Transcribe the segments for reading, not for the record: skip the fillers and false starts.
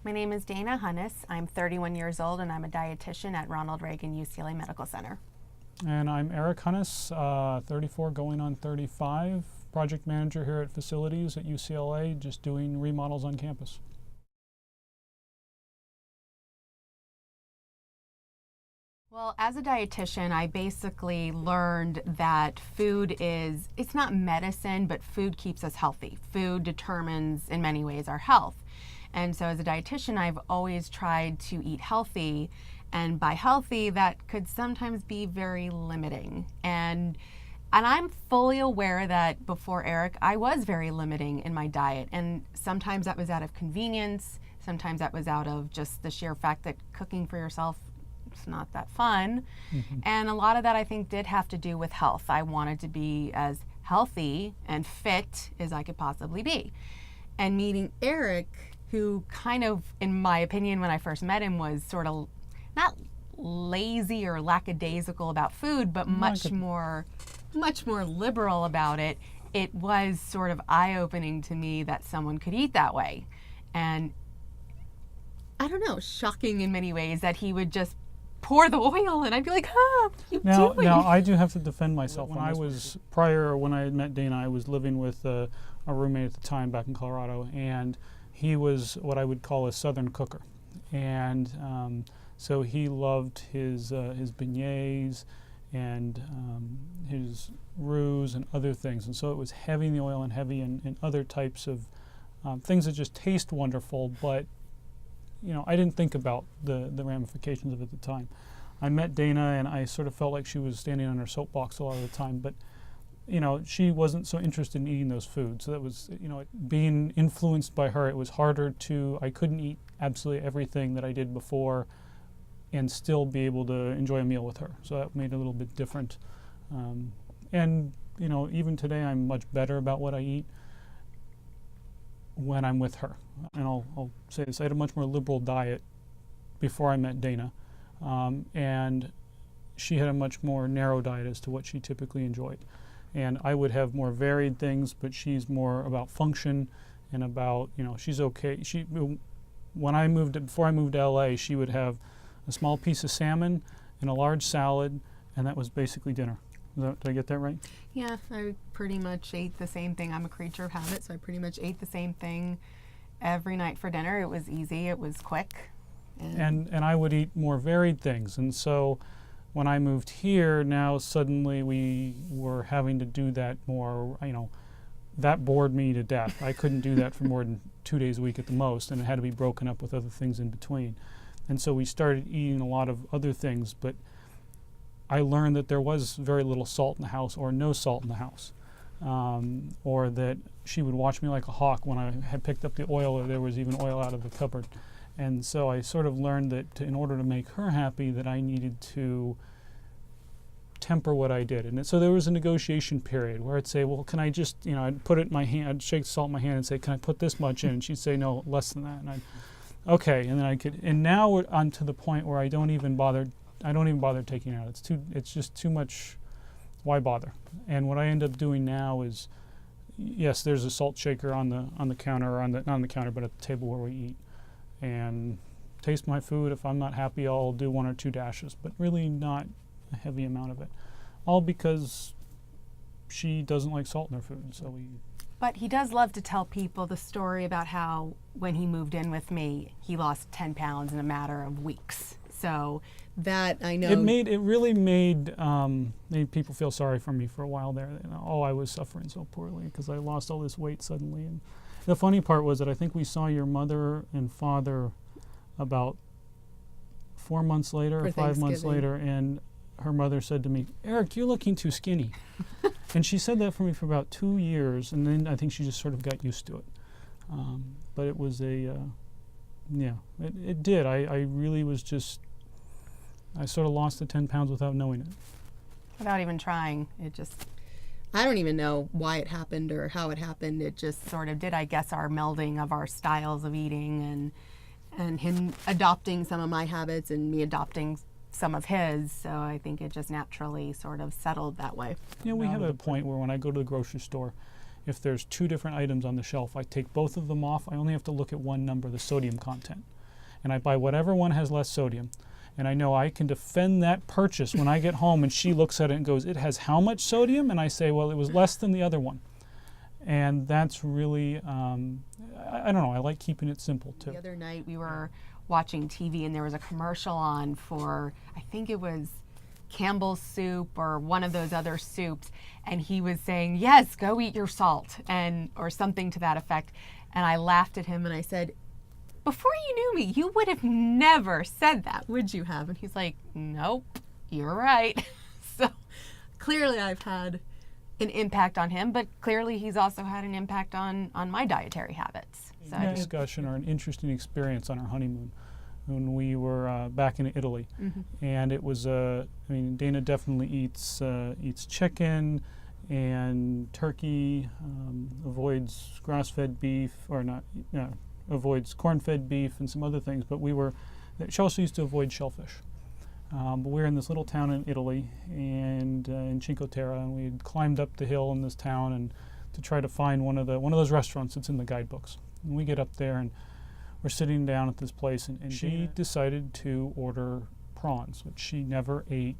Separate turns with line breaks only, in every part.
My name is Dana Hunnis. I'm 31 years old and I'm a dietitian at Ronald Reagan UCLA Medical Center.
And I'm Eric Hunnis, 34 going on 35, project manager here at facilities at UCLA, just doing remodels on campus.
Well, as a dietitian, I basically learned that it's not medicine, but food keeps us healthy. Food determines, in many ways, our health. And so as a dietitian, I've always tried to eat healthy. And by healthy, that could sometimes be very limiting. And I'm fully aware that before Eric, I was very limiting in my diet. And sometimes that was out of convenience. Sometimes that was out of just the sheer fact that cooking for yourself, it's not that fun. Mm-hmm. And a lot of that I think did have to do with health. I wanted to be as healthy and fit as I could possibly be. And meeting Eric, who kind of, in my opinion, when I first met him, was sort of not lazy or lackadaisical about food, but much more liberal about it. It was sort of eye-opening to me that someone could eat that way. And I don't know, shocking in many ways that he would just pour the oil and I'd be like, what are you doing?
Now, I do have to defend myself. When I had met Dana, I was living with a roommate at the time back in Colorado, and he was what I would call a Southern cooker. And so he loved his beignets and his roux and other things. And so it was heavy in the oil and heavy in other types of things that just taste wonderful, but I didn't think about the ramifications of it at the time. I met Dana and I sort of felt like she was standing on her soapbox a lot of the time, but she wasn't so interested in eating those foods. So that was, being influenced by her, it was harder I couldn't eat absolutely everything that I did before and still be able to enjoy a meal with her. So that made it a little bit different. And even today I'm much better about what I eat when I'm with her. And I'll say this, I had a much more liberal diet before I met Dana. And she had a much more narrow diet as to what she typically enjoyed. And I would have more varied things, but she's more about function and about, she's okay. Before I moved to LA, she would have a small piece of salmon and a large salad, and that was basically dinner. Did I get that right?
Yeah, I pretty much ate the same thing. I'm a creature of habit, so I pretty much ate the same thing every night for dinner. It was easy, it was quick.
And I would eat more varied things. And so when I moved here, now suddenly we were having to do that more, that bored me to death. I couldn't do that for more than 2 days a week at the most, and it had to be broken up with other things in between. And so we started eating a lot of other things, but I learned that there was very little salt in the house or no salt in the house. Or that she would watch me like a hawk when I had picked up the oil or there was even oil out of the cupboard. And so I sort of learned that in order to make her happy, that I needed to temper what I did. And so there was a negotiation period where I'd say, well, can I just, I'd put it in my hand, I'd shake the salt in my hand and say, can I put this much in? And she'd say, no, less than that. And I'd, okay. And then I could, and now I'm to the point where I don't even bother taking it out. It's just too much. Why bother? And what I end up doing now is, yes, there's a salt shaker on the counter, or not on the counter, but at the table where we eat. And taste my food. If I'm not happy, I'll do 1 or 2 dashes, but really not a heavy amount of it. All because she doesn't like salt in her food.
But he does love to tell people the story about how when he moved in with me, he lost 10 pounds in a matter of weeks. So that I know.
It really made people feel sorry for me for a while there. I was suffering so poorly because I lost all this weight suddenly. And the funny part was that I think we saw your mother and father about 4 months later or 5 months later, and her mother said to me, "Eric, you're looking too skinny." And she said that for me for about 2 years, and then I think she just sort of got used to it. But it was it did. I really was just, I sort of lost the 10 pounds without knowing it.
Without even trying. I don't even know why it happened or how it happened. It just sort of did, I guess, our melding of our styles of eating and him adopting some of my habits and me adopting some of his. So I think it just naturally sort of settled that way.
We have a point where when I go to the grocery store if there's 2 different items on the shelf, I take both of them off. I only have to look at one number, the sodium content. And I buy whatever one has less sodium. And I know I can defend that purchase when I get home and she looks at it and goes, "It has how much sodium?" And I say, "Well, it was less than the other one." And that's really, I don't know, I like keeping it simple too.
The other night we were watching TV and there was a commercial on for, I think it was Campbell's soup or one of those other soups, and he was saying, "Yes, go eat your salt," and or something to that effect. And I laughed at him and I said, "Before you knew me, you would have never said that, would you have?" And he's like, "Nope, you're right." So clearly I've had an impact on him, but clearly he's also had an impact on my dietary habits. So
A discussion or an interesting experience on our honeymoon when we were back in Italy. And it was, I mean, Dana definitely eats chicken and turkey, avoids grass-fed beef, or not, avoids corn-fed beef and some other things, but she also used to avoid shellfish. But we were in this little town in Italy, and in Cinque Terre, and we had climbed up the hill in this town and to try to find one of those restaurants that's in the guidebooks. And we get up there and we're sitting down at this place, and she decided to order prawns, which she never ate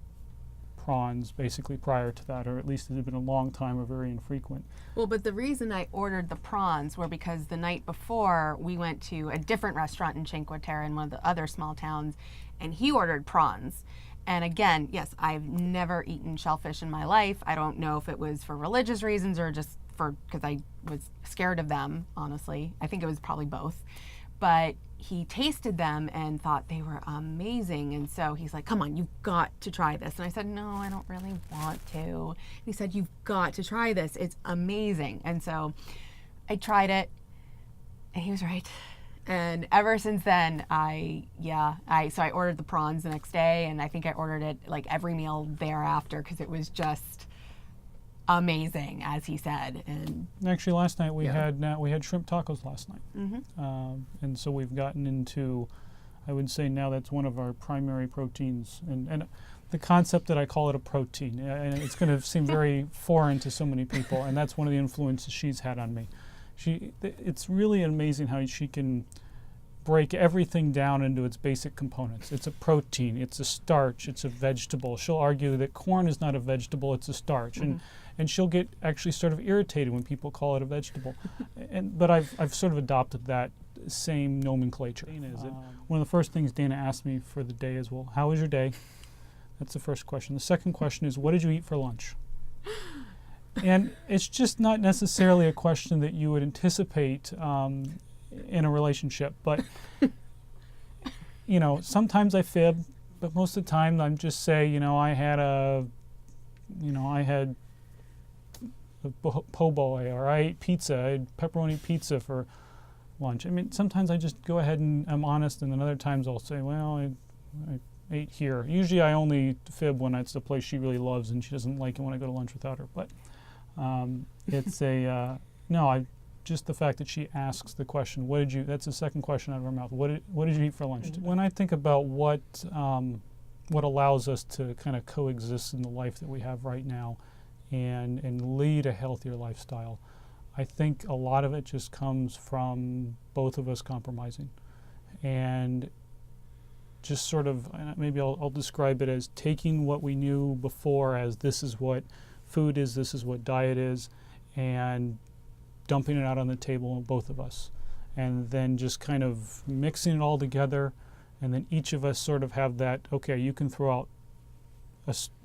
prawns basically prior to that, or at least it had been a long time or very infrequent.
Well, but the reason I ordered the prawns were because the night before we went to a different restaurant in Cinque Terre in one of the other small towns, and he ordered prawns. And again, yes, I've never eaten shellfish in my life. I don't know if it was for religious reasons or just because I was scared of them, honestly. I think it was probably both. But he tasted them and thought they were amazing. And so he's like, "Come on, you've got to try this." And I said, "No, I don't really want to." And he said, "You've got to try this. It's amazing." And so I tried it, and he was right. And ever since then, so I ordered the prawns the next day, and I think I ordered it like every meal thereafter because it was just amazing, as he said. And
actually, last night we had shrimp tacos last night, and so we've gotten into, I would say now that's one of our primary proteins, and the concept that I call it a protein, and it's going to seem very foreign to so many people, and that's one of the influences she's had on me. It's really amazing how she can break everything down into its basic components. It's a protein, it's a starch, it's a vegetable. She'll argue that corn is not a vegetable, it's a starch. And she'll get actually sort of irritated when people call it a vegetable. But I've sort of adopted that same nomenclature. One of the first things Dana asked me for the day is, "Well, how was your day?" That's the first question. The second question is, "What did you eat for lunch?" And it's just not necessarily a question that you would anticipate in a relationship. But, sometimes I fib, but most of the time I'm just say, I had a po' boy, or I ate pizza, I had pepperoni pizza for lunch. I mean, sometimes I just go ahead and I'm honest, and then other times I'll say, "Well, I ate here." Usually I only fib when it's the place she really loves and she doesn't like it when I go to lunch without her. But it's just the fact that she asks the question, that's the second question out of her mouth, what did you eat for lunch today? When I think about what allows us to kind of coexist in the life that we have right now and lead a healthier lifestyle, I think a lot of it just comes from both of us compromising. And just sort of, maybe I'll describe it as taking what we knew before as this is what food is, this is what diet is, and dumping it out on the table, both of us. And then just kind of mixing it all together, and then each of us sort of have that, okay, you can throw out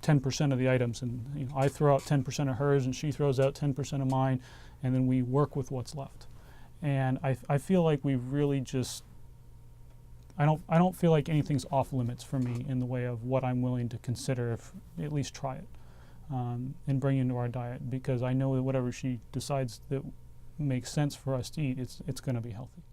10% of the items, and I throw out 10% of hers, and she throws out 10% of mine, and then we work with what's left. And I feel like we've really just, I don't feel like anything's off limits for me in the way of what I'm willing to consider, if at least try it, and bring into our diet, because I know that whatever she decides that makes sense for us to eat, it's going to be healthy.